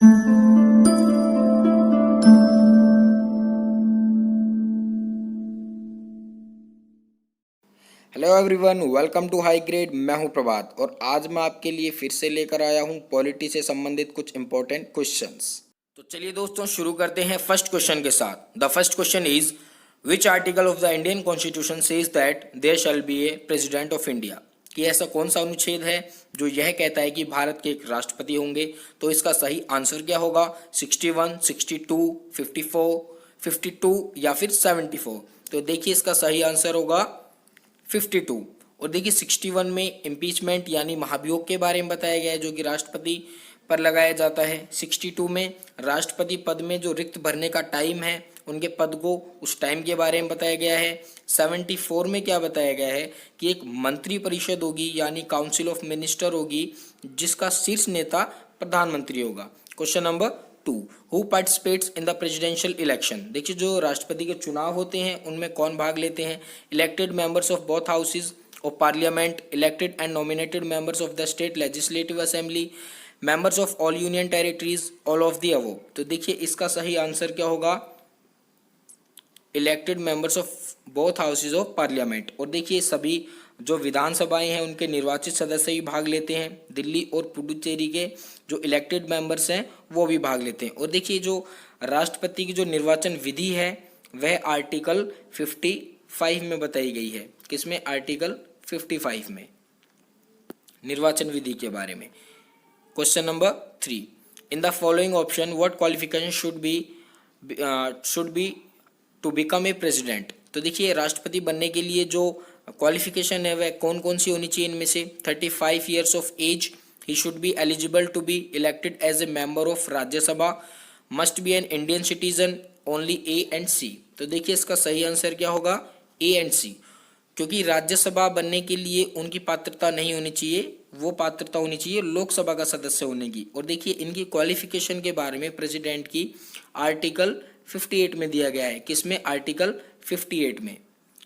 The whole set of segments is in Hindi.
Hello everyone, welcome to high grade. मैं हूं प्रभात और आज मैं आपके लिए फिर से लेकर आया हूं पॉलिटी से संबंधित कुछ इंपॉर्टेंट क्वेश्चंस। तो चलिए दोस्तों शुरू करते हैं फर्स्ट क्वेश्चन के साथ। The first question is which article of the Indian constitution says that there shall be a president of India. कि ऐसा कौन सा अनुच्छेद है जो यह कहता है कि भारत के एक राष्ट्रपति होंगे। तो इसका सही आंसर क्या होगा? 61, 62, 54, 52 या फिर 74। तो देखिए इसका सही आंसर होगा 52। और देखिए 61 में इम्पीचमेंट यानी महाभियोग के बारे में बताया गया है जो कि राष्ट्रपति पर लगाया जाता है। 62 में राष्ट्रपति पद में जो रिक्त भरने का टाइम है उनके पद को उस टाइम के बारे में बताया गया है। 74 में क्या बताया गया है कि एक मंत्री परिषद होगी यानी काउंसिल ऑफ मिनिस्टर होगी जिसका शीर्ष नेता प्रधानमंत्री होगा। Question number 2, who participates in the presidential election. देखिए जो राष्ट्रपति के चुनाव होते हैं उनमें कौन भाग लेते हैं? Elected members of both houses of parliament, elected and nominated members of the state legislative assembly, members of all union territories, all of the above. तो देखिए इसका सही आंसर क्या होगा? Elected members of both houses of parliament. और देखिए सभी जो विधानसभाएं हैं उनके निर्वाचित सदस्य भी भाग लेते हैं। दिल्ली और पुडुचेरी के जो इलेक्टेड मेंबर्स हैं वो भी भाग लेते हैं। और देखिए जो राष्ट्रपति की जो निर्वाचन विधि है वह आर्टिकल 55 में बताई गई है। किसमें? आर्टिकल 55 में निर्वाचन विधि के बारे में। Question number 3, in the following option what qualification should be to become a president. तो देखिए राष्ट्रपति बनने के लिए जो क्वालिफिकेशन है वह कौन कौन सी होनी चाहिए इनमें से? 35 years of age, he should be eligible to be elected as a member of Rajya Sabha, must be an Indian citizen, only A and C. तो देखिए इसका सही आंसर क्या होगा? A and C. क्योंकि राज्यसभा बनने के लिए उनकी पात्रता नहीं होनी चाहिए, वो पात्रता होनी चाहिए लोकसभा का सदस्य होने की। और देखिए इनकी क्वालिफिकेशन के बारे में प्रेसिडेंट की आर्टिकल 58 में दिया गया है। किसमें? आर्टिकल 58 में।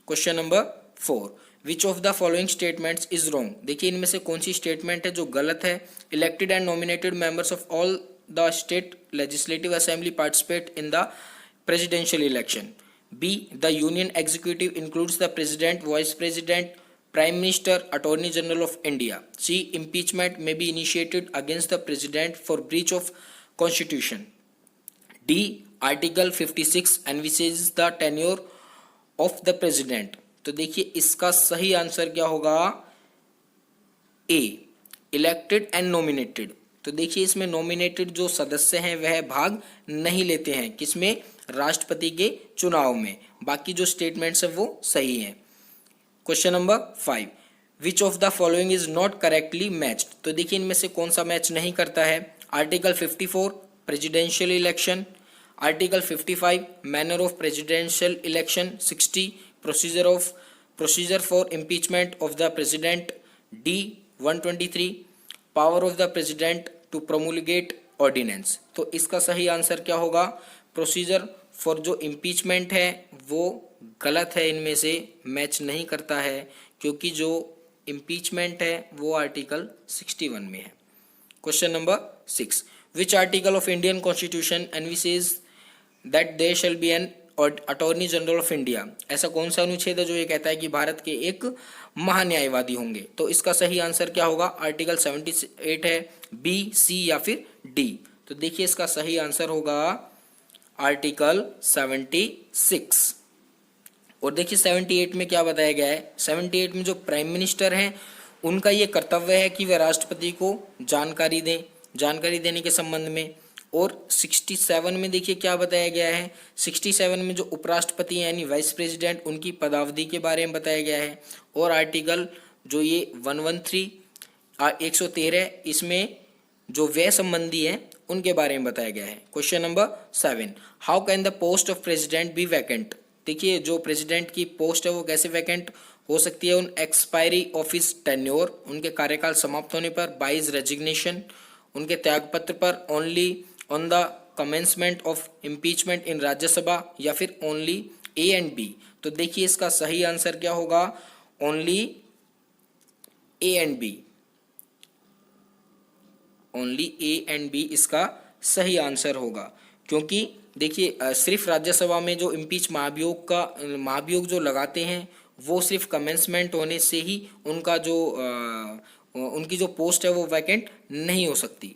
Question number 4, which of the following statements is wrong. देखिए इनमें से कौन सी स्टेटमेंट है जो गलत है? Elected and nominated members of all the state legislative assembly participate in the presidential election. B, the union executive includes the president, vice president, prime minister, attorney general of India. C, impeachment may be initiated against the president for breach of constitution. D, article 56 envisages the tenure of the president. तो देखिए इसका सही आंसर क्या होगा? ए, इलेक्टेड एंड नॉमिनेटेड। तो देखिए इसमें नॉमिनेटेड जो सदस्य हैं वह भाग नहीं लेते हैं। किसमें? राष्ट्रपति के चुनाव में। बाकी जो स्टेटमेंट्स है वो सही हैं। Question number 5, which of the following is not correctly matched. तो देखिए इनमें से कौन सा मैच नहीं करता है? Article 54 presidential election, article 55 manner of presidential election, 60 procedure for impeachment of the president, D 123 power of the president to promulgate ordinance. तो इसका सही आंसर क्या होगा? प्रोसीजर फॉर जो इम्पीचमेंट है वो गलत है, इनमें से मैच नहीं करता है क्योंकि जो इम्पीचमेंट है वो आर्टिकल 61 में है। Question number 6, which article of Indian constitution envisages that there shall be an attorney general of India. ऐसा कौन सा अनुच्छेद है जो ये कहता है कि भारत के एक महान्यायवादी होंगे? तो इसका सही आंसर क्या होगा? आर्टिकल 78 है, बी, सी या फिर डी। तो देखिए इसका सही आंसर होगा आर्टिकल 76। और देखिए 78 में क्या बताया गया है? 78 में जो प्राइम मिनिस्टर हैं उनका ये कर्तव्य है कि वे राष्ट्रपति को जानकारी दें, जानकारी देने के संबंध में। और 67 में देखिए क्या बताया गया है? 67 में जो उपराष्ट्रपति यानी वाइस प्रेसिडेंट उनकी पदावधि के बारे में बताया गया है। और आर्टिकल जो ये 113 113 इसमें जो व्यय संबंधी है उनके बारे में बताया गया है। Question number 7, how can the post of president be vacant. देखिए जो प्रेसिडेंट की पोस्ट है वो कैसे वैकेंट हो सकती है? उन एक्सपायरी ऑफिस टेन्योर, उनके कार्यकाल समाप्त होने पर, बाइज रेजिग्नेशन, उनके त्यागपत्र पर, only on the commencement of impeachment in Rajya Sabha, या फिर ओनली ए एंड बी। तो देखिए इसका सही आंसर क्या होगा? Only A and B. Only A and B इसका सही आंसर होगा, क्योंकि देखिए सिर्फ राज्यसभा में जो इम्पीच महाभियोग जो लगाते हैं वो सिर्फ कमेंसमेंट होने से ही उनकी जो पोस्ट है वो वैकेंट नहीं हो सकती।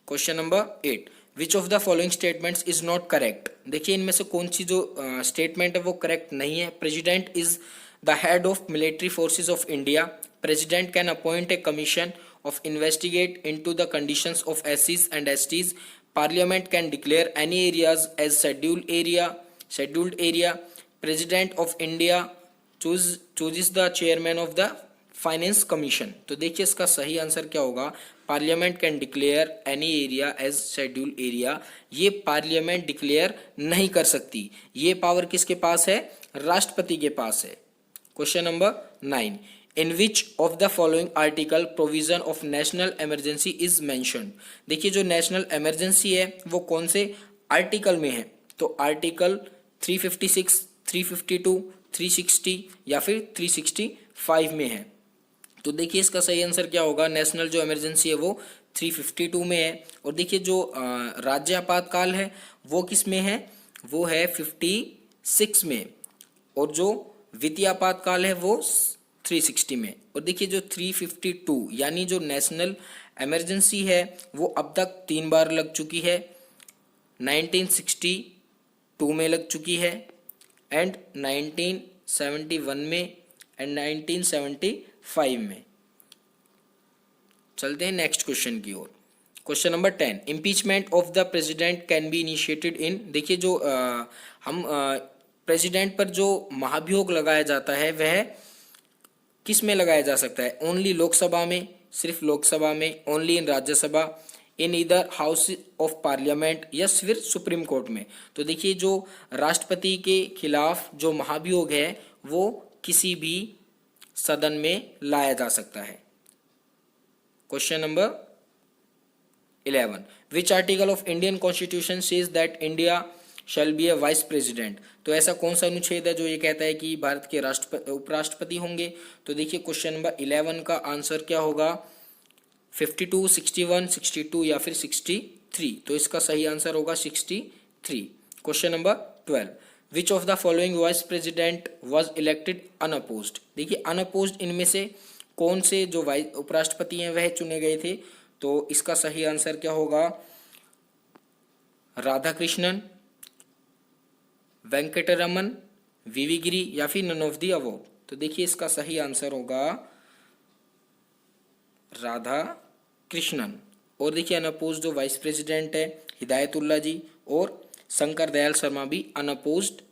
Question number 8, which of the following statements is not correct. देखिए इनमें से कौन सी जो स्टेटमेंट है वो करेक्ट नहीं है। President is the head of military forces of India. President can appoint a commission of investigate into the conditions of SCs and STs. Parliament can declare any areas as scheduled area. President of India chooses the chairman of the finance commission. तो देखिए इसका सही आंसर क्या होगा, parliament can declare any area as schedule area. ये पार्लियामेंट डिक्लेयर नहीं कर सकती, ये पावर किसके पास है, राष्ट्रपति के पास है। Question number 9, in which of the following article provision of national emergency is mentioned. देखिए जो नेशनल इमरजेंसी है वो कौन से आर्टिकल में है, तो आर्टिकल 356, 352, 360 या फिर 365 में है। तो देखिए इसका सही आंसर क्या होगा, नेशनल जो इमरजेंसी है वो 352 में है। और देखिए जो राज्य आपातकाल है वो किस में है, वो है 56 में, और जो वित्तीय आपातकाल है वो 360 में। और देखिए जो 352 यानी जो नेशनल इमरजेंसी है वो अब तक 3 बार लग चुकी है, 1962 में लग चुकी है, एंड 1971 में, एंड 1975 में। चलते हैं नेक्स्ट क्वेश्चन की ओर। Question number 10, impeachment of the president can be initiated in. देखिए जो हम प्रेसिडेंट पर जो महाभियोग लगाया जाता है वह किस में लगाया जा सकता है, ओनली लोकसभा में, सिर्फ लोकसभा में, ओनली इन राज्यसभा, इन इधर हाउस ऑफ पार्लियामेंट, या फिर सुप्रीम कोर्ट में। तो देखिए जो राष्ट्रपति के खिलाफ जो महाभियोग है वो किसी भी सदन में लाया जा सकता है। Question number 11, which article of Indian constitution says that India shall be A vice president. तो ऐसा कौन सा अनुच्छेद है जो ये कहता है कि भारत के उपराष्ट्रपति होंगे। तो देखिए क्वेश्चन नंबर 11 का आंसर क्या होगा, 52, 61, 62 या फिर 63। तो इसका सही आंसर होगा 63। Question number 12, which of the following vice president was elected unopposed. देखिए अनअपोज्ड इनमें से कौन से जो उपराष्ट्रपति हैं वह चुने गए थे। तो इसका सही आंसर क्या होगा, राधाकृष्णन, वेंकटरमन, वीवी गिरी या फिर नन ऑफ दी अबव। तो देखिए इसका सही आंसर होगा राधा कृष्णन। और देखिए अनअपोज्ड जो वाइस प्रेसिडेंट है हिदायतुल्ला जी और शंकर दयाल शर्मा भी अनअपोज्ड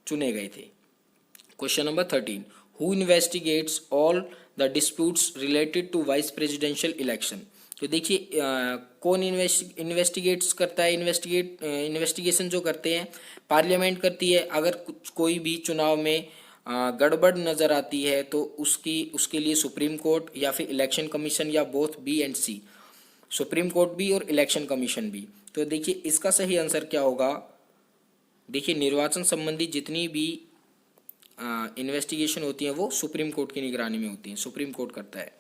चुने गए थे। Question number 13, who investigates all the disputes related to vice presidential election. तो देखिए कौन इन्वेस्टिगेट्स करता है, इन्वेस्टिगेशन जो करते हैं पार्लियामेंट करती है। अगर कोई भी चुनाव में गड़बड़ नज़र आती है तो उसके लिए सुप्रीम कोर्ट या फिर इलेक्शन कमीशन, या both B and C, supreme court भी और इलेक्शन कमीशन भी। तो देखिए इसका सही आंसर क्या होगा, देखिए निर्वाचन संबंधी जितनी भी इन्वेस्टिगेशन होती है वो सुप्रीम कोर्ट की निगरानी में होती है, सुप्रीम कोर्ट करता है।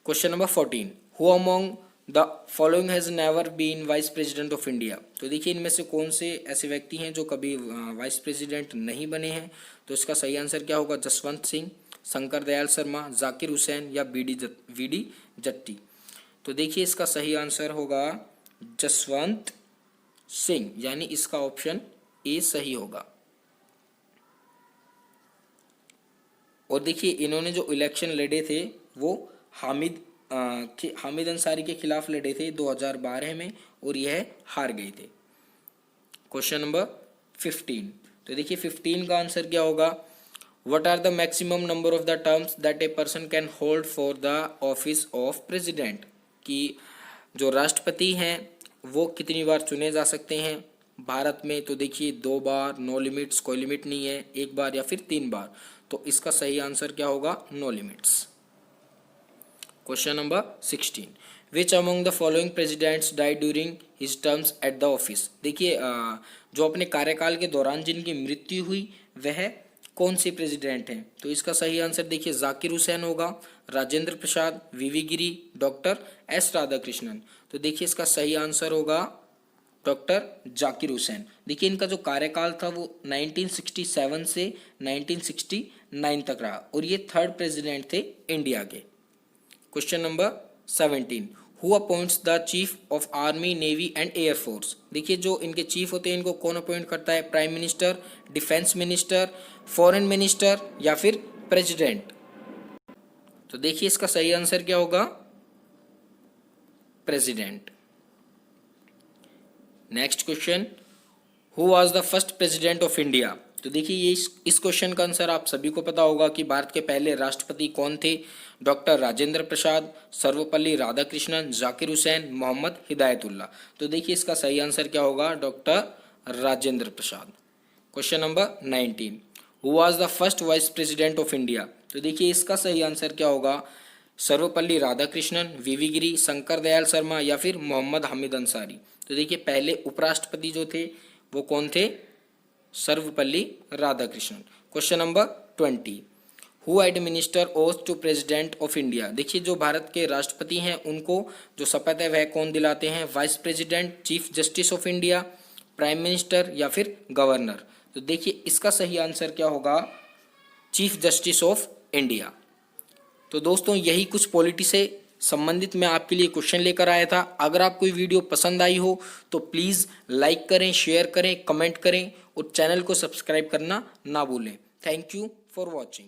Question number 14, who among the following has never been vice president of India. तो देखिए इनमें से कौन से ऐसे व्यक्ति हैं जो कभी वाइस प्रेसिडेंट नहीं बने हैं। तो इसका सही आंसर क्या होगा, जसवंत सिंह, शंकर दयाल शर्मा, जाकिर हुसैन या वीडी जट्टी। तो देखिए इसका सही आंसर होगा जसवंत सिंह, यानी इसका ऑप्शन ए सही होगा। और देखिए इन्होंने जो इलेक्शन लड़े थे वो हामिद अंसारी के खिलाफ लड़े थे 2012 में, और यह हार गए थे। क्वेश्चन नंबर 15, तो देखिए 15 का आंसर क्या होगा, what are the maximum number of the terms that a person can hold for the office of president. कि जो राष्ट्रपति हैं वो कितनी बार चुने जा सकते हैं भारत में। तो देखिए 2 बार, नो लिमिट्स, कोई लिमिट नहीं है, 1 बार या फिर 3 बार। तो इसका सही आंसर क्या होगा, no limits. Question number 16, which among the following presidents died during his terms at the office. देखिए जो अपने कार्यकाल के दौरान जिनकी मृत्यु हुई वह कौन से प्रेसिडेंट हैं। तो इसका सही आंसर देखिए जाकिर हुसैन होगा, राजेंद्र प्रसाद, वीवी गिरी, डॉक्टर एस राधाकृष्णन। तो देखिए इसका सही आंसर होगा डॉक्टर जाकिर हुसैन। देखिए इनका जो कार्यकाल था वो 1967 से 1969 तक रहा और ये थर्ड प्रेसिडेंट थे इंडिया के। Question number 17, who appoints the chief of army, navy and air force. देखिए जो इनके चीफ होते हैं इनको कौन अपॉइंट करता है? Prime minister, defence minister, foreign minister या फिर प्रेसिडेंट। तो देखिए इसका सही आंसर क्या होगा? President. Next question, who was the first president of India. तो देखिए ये इस क्वेश्चन का आंसर आप सभी को पता होगा कि भारत के पहले राष्ट्रपति कौन थे? डॉक्टर राजेंद्र प्रसाद, सर्वपल्ली राधाकृष्णन, जाकिर हुसैन, मोहम्मद हिदायतुल्लाह। तो देखिए इसका सही आंसर क्या होगा? Doctor Rajendra Prasad. Question number 19, who was the first vice president of India. तो देखिए इसका सही आंसर क्या होगा? सर्वपल्ली राधाकृष्णन, वीवी गिरी, शंकर दयाल शर्मा या फिर मोहम्मद हामिद अंसारी। तो देखिए पहले उपराष्ट्रपति जो थे वो कौन थे? Sarvepalli Radhakrishnan. Question number 20, who administer oath to president of India. देखिए जो भारत के राष्ट्रपति हैं उनको जो शपथ है वह कौन दिलाते हैं? Vice president, chief justice of India, prime minister या फिर गवर्नर। तो देखिए इसका सही आंसर क्या होगा? Chief justice of India. तो दोस्तों यही कुछ पॉलिटी से संबंधित मैं आपके लिए क्वेश्चन लेकर आया था। अगर आपको ये वीडियो पसंद आई हो तो प्लीज़ लाइक करें, शेयर करें, कमेंट करें और चैनल को सब्सक्राइब करना ना भूलें। Thank you for watching.